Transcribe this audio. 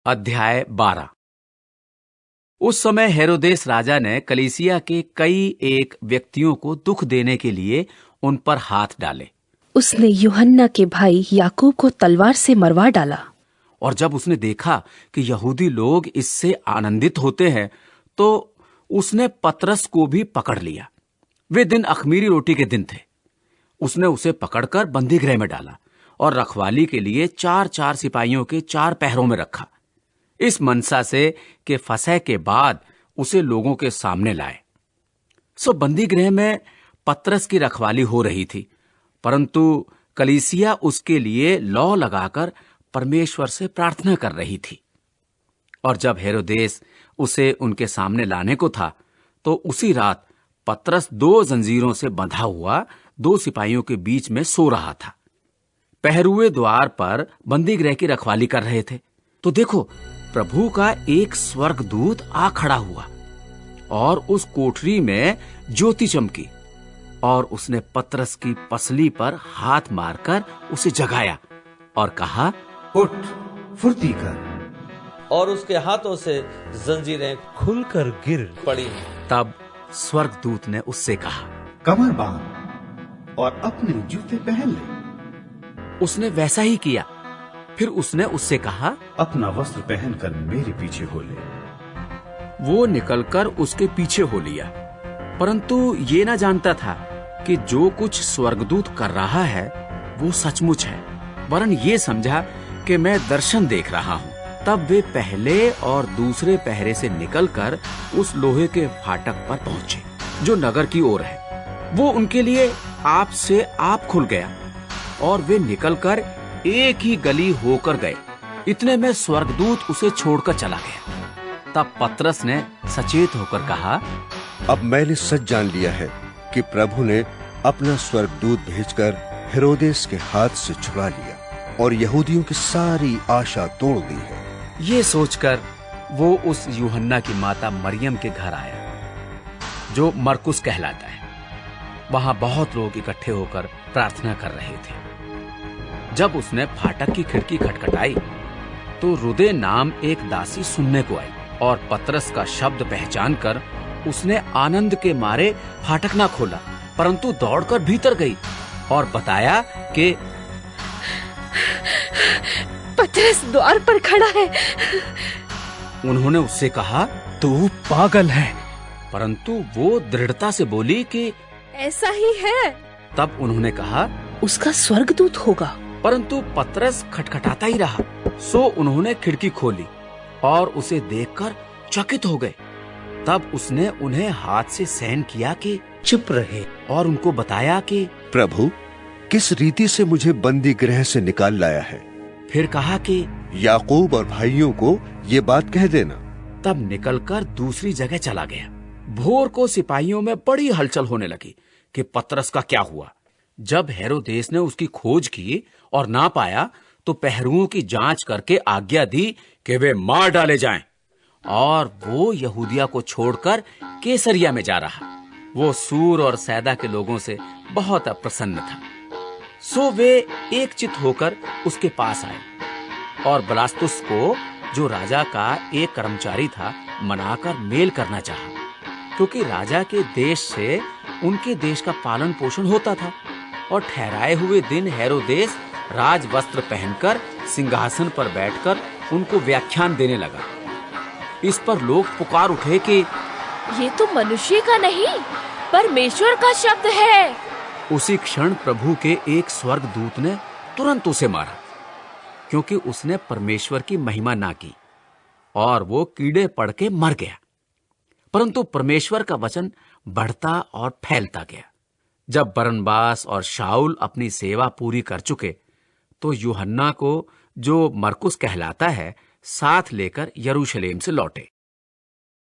अध्याय 12। उस समय हेरोदेस राजा ने कलीसिया के कई एक व्यक्तियों को दुख देने के लिए उन पर हाथ डाले। उसने यूहन्ना के भाई याकूब को तलवार से मरवा डाला। और जब उसने देखा कि यहूदी लोग इससे आनंदित होते हैं, तो उसने पतरस को भी पकड़ लिया। वे दिन अख़मीरी रोटी के दिन थे। उसने उसे पकड़कर बंदीगृह में डाला और रखवाली के लिए 4-4 सिपाहियों के 4 पहरों में रखा, इस मनसा से कि फसह के बाद उसे लोगों के सामने लाए। सो बंदीगृह में पतरस की रखवाली हो रही थी, परंतु कलीसिया उसके लिए लौ लगाकर परमेश्वर से प्रार्थना कर रही थी। और जब हेरोदेस उसे उनके सामने लाने को था, तो उसी रात पतरस 2 जंजीरों से बंधा हुआ 2 सिपाहियों के बीच में सो रहा था। पहरुए द्वार पर बंदीगृह की रखवाली कर रहे थे। तो देखो, प्रभु का एक स्वर्गदूत आ खड़ा हुआ और उस कोठरी में ज्योति चमकी, और उसने पतरस की पसली पर हाथ मारकर उसे जगाया और कहा, उठ, फुर्ती कर। और उसके हाथों से जंजीरें खुलकर गिर पड़ी। तब स्वर्गदूत ने उससे कहा, कमर बांध और अपने जूते पहन ले। उसने वैसा ही किया। फिर उसने उससे कहा, अपना वस्त्र पहनकर मेरे पीछे हो ले। वो निकलकर उसके पीछे हो लिया, परंतु ये ना जानता था कि जो कुछ स्वर्गदूत कर रहा है वो सचमुच है, वरन ये समझा कि मैं दर्शन देख रहा हूँ। तब वे पहले और दूसरे पहरे से निकलकर उस लोहे के फाटक पर पहुंचे जो नगर की ओर है। वो उनके लिए आप से आप खुल गया और वे निकलकर एक ही गली होकर गए। इतने में स्वर्गदूत उसे छोड़कर चला गया। तब पतरस ने सचेत होकर कहा, अब मैंने सच जान लिया है कि प्रभु ने अपना स्वर्गदूत भेजकर हेरोदेस के हाथ से छुड़ा लिया और यहूदियों की सारी आशा तोड़ दी है। ये सोचकर वो उस यूहन्ना की माता मरियम के घर आया, जो मरकुस कहलाता है। वहां बहुत लोग इकट्ठे होकर प्रार्थना कर रहे थे। जब उसने फाटक की खिड़की खटखटाई, तो रुदे नाम एक दासी सुनने को आई, और पतरस का शब्द पहचानकर उसने आनंद के मारे फाटक ना खोला, परंतु दौड़कर भीतर गई और बताया कि पतरस द्वार पर खड़ा है। उन्होंने उससे कहा, तू पागल है। परंतु वो दृढ़ता से बोली कि ऐसा ही है। तब उन्होंने कहा, उसका स्वर्गदूत होगा। परंतु पतरस खटखटाता ही रहा। सो उन्होंने खिड़की खोली और उसे देखकर चकित हो गए। तब उसने उन्हें हाथ से सहन किया कि चुप रहे, और उनको बताया कि प्रभु किस रीति से मुझे बंदी गृह से निकाल लाया है। फिर कहा कि याकूब और भाइयों को ये बात कह देना। तब निकलकर दूसरी जगह चला गया। भोर को सिपाहियों में बड़ी हलचल होने लगी कि पतरस का क्या हुआ। जब हेरोदेस ने उसकी खोज की और ना पाया, तो पहरुओं की जांच करके आज्ञा दी कि वे मार डाले जाएं, और वो यहूदिया को छोड़कर कैसरिया में जा रहा। वो सूर और सैदा के लोगों से बहुत अप्रसन्न था। सो वे एकचित होकर उसके पास आए और बलास्तुस को, जो राजा का एक कर्मचारी था, मनाकर मेल करना चाहा, क्योंकि राजा के देश से उनके देश का पालन पोषण होता था। और ठहराए हुए दिन हेरोदेस राज वस्त्र पहनकर सिंहासन पर बैठकर उनको व्याख्यान देने लगा। इस पर लोग पुकार उठे कि ये तो मनुष्य का नहीं, परमेश्वर का शब्द है। उसी क्षण प्रभु के एक स्वर्गदूत ने तुरंत उसे मारा, क्योंकि उसने परमेश्वर की महिमा ना की, और वो कीड़े पड़ के मर गया। परंतु परमेश्वर का वचन बढ़ता और फैलता गया। जब बरनबास और शाऊल अपनी सेवा पूरी कर चुके, तो यूहन्ना को, जो मरकुस कहलाता है, साथ लेकर यरूशलेम से लौटे।